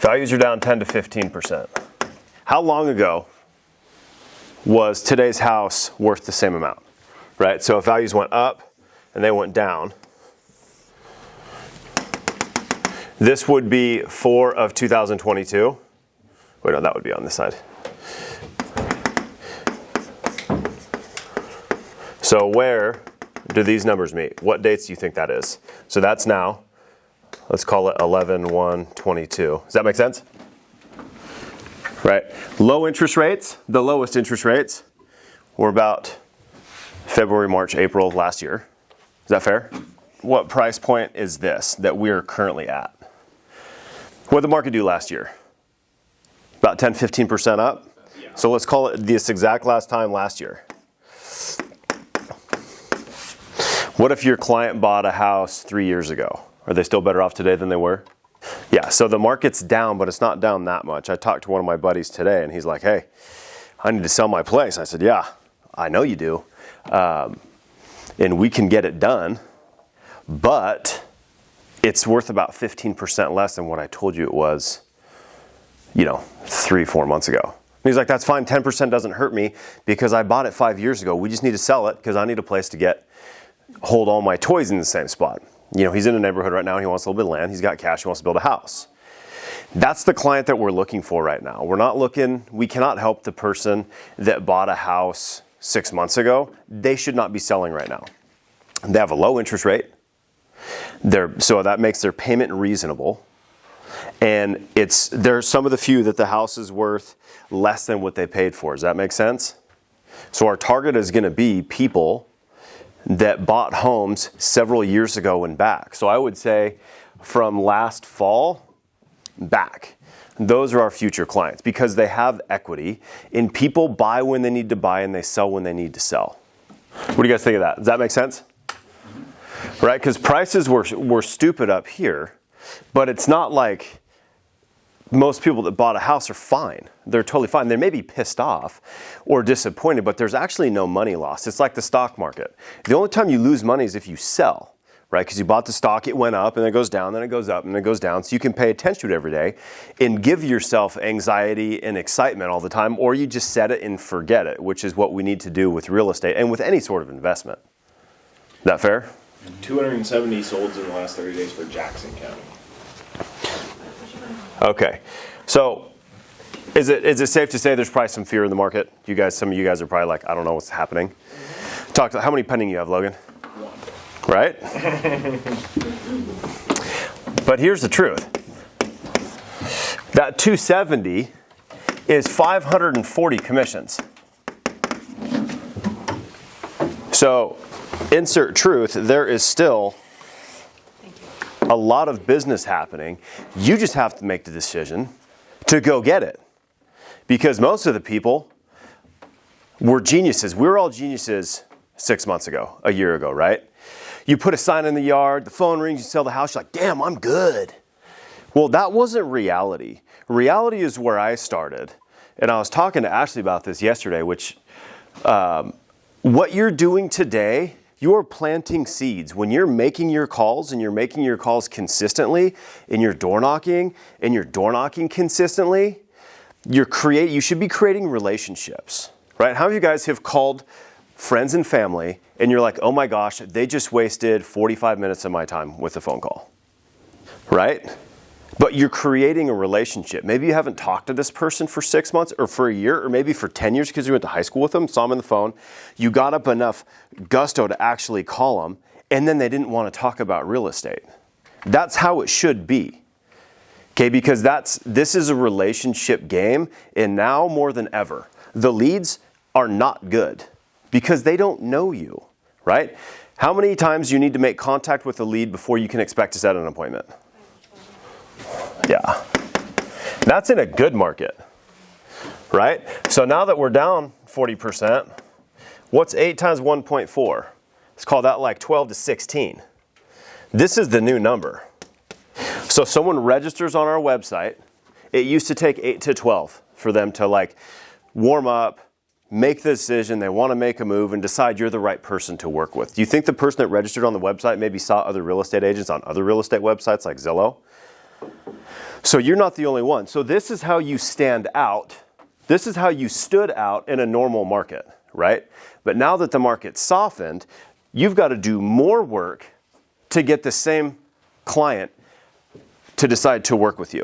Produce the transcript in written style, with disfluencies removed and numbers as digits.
Values are down 10 to 15%. How long ago was today's house worth the same amount, right? So if values went up and they went down, this would be 4 of 2022. Wait, no, that would be on this side. So where do these numbers meet? What dates do you think that is? So that's now, let's call it 11/1/22. Does that make sense? Right? Low interest rates, the lowest interest rates were about February, March, April of last year. Is that fair? What price point is this that we're currently at? What did the market do last year? About 10, 15% up? Yeah. So let's call it this exact last time last year. What if your client bought a house 3 years ago? Are they still better off today than they were? Yeah, so the market's down, but it's not down that much. I talked to one of my buddies today, and he's like, hey, I need to sell my place. I said, yeah, I know you do. And we can get it done, but it's worth about 15% less than what I told you it was, 3-4 months ago. And he's like, that's fine, 10% doesn't hurt me because I bought it 5 years ago. We just need to sell it because I need a place to hold all my toys in the same spot. He's in a neighborhood right now and he wants a little bit of land. He's got cash, he wants to build a house. That's the client that we're looking for right now. We cannot help the person that bought a house 6 months ago. They should not be selling right now. They have a low interest rate. So that makes their payment reasonable. And there's some of the few that the house is worth less than what they paid for. Does that make sense? So our target is going to be people that bought homes several years ago and back. So I would say from last fall back, those are our future clients because they have equity and people buy when they need to buy and they sell when they need to sell. What do you guys think of that? Does that make sense? Right? Because prices were stupid up here, but it's not like most people that bought a house are fine. They're totally fine. They may be pissed off or disappointed, but there's actually no money loss. It's like the stock market. The only time you lose money is if you sell, right? Because you bought the stock, it went up, and then it goes down, then it goes up, and then it goes down. So you can pay attention to it every day and give yourself anxiety and excitement all the time, or you just set it and forget it, which is what we need to do with real estate and with any sort of investment. Is that fair? 270 solds in the last 30 days for Jackson County. Okay, so is it safe to say there's probably some fear in the market? Some of you guys are probably like, I don't know what's happening. How many pending you have, Logan? 1. Right? But here's the truth. That 270 is 540 commissions. So insert truth, there is still a lot of business happening. You just have to make the decision to go get it. Because most of the people were geniuses. We were all geniuses 6 months ago, a year ago, right? You put a sign in the yard, the phone rings, you sell the house, you're like, damn, I'm good. Well, that wasn't reality. Reality is where I started. And I was talking to Ashley about this yesterday, which what you're doing today, you're planting seeds. When you're making your calls and you're making your calls consistently and you're door knocking consistently, you should be creating relationships, right? How many of you guys have called friends and family and you're like, oh my gosh, they just wasted 45 minutes of my time with a phone call, right? But you're creating a relationship. Maybe you haven't talked to this person for 6 months or for a year or maybe for 10 years because you went to high school with them, saw them on the phone. You got up enough gusto to actually call them, and then they didn't want to talk about real estate. That's how it should be. Okay, because this is a relationship game, and now more than ever, the leads are not good because they don't know you, right? How many times do you need to make contact with a lead before you can expect to set an appointment? Yeah, that's in a good market, right? So now that we're down 40%, what's 8 times 1.4? Let's call that like 12 to 16. This is the new number. So someone registers on our website. It used to take 8 to 12 for them to warm up, make the decision, they want to make a move and decide you're the right person to work with. Do you think the person that registered on the website maybe saw other real estate agents on other real estate websites like Zillow? So you're not the only one. So this is how you stand out. This is how you stood out in a normal market, right? But now that the market's softened, you've got to do more work to get the same client to decide to work with you.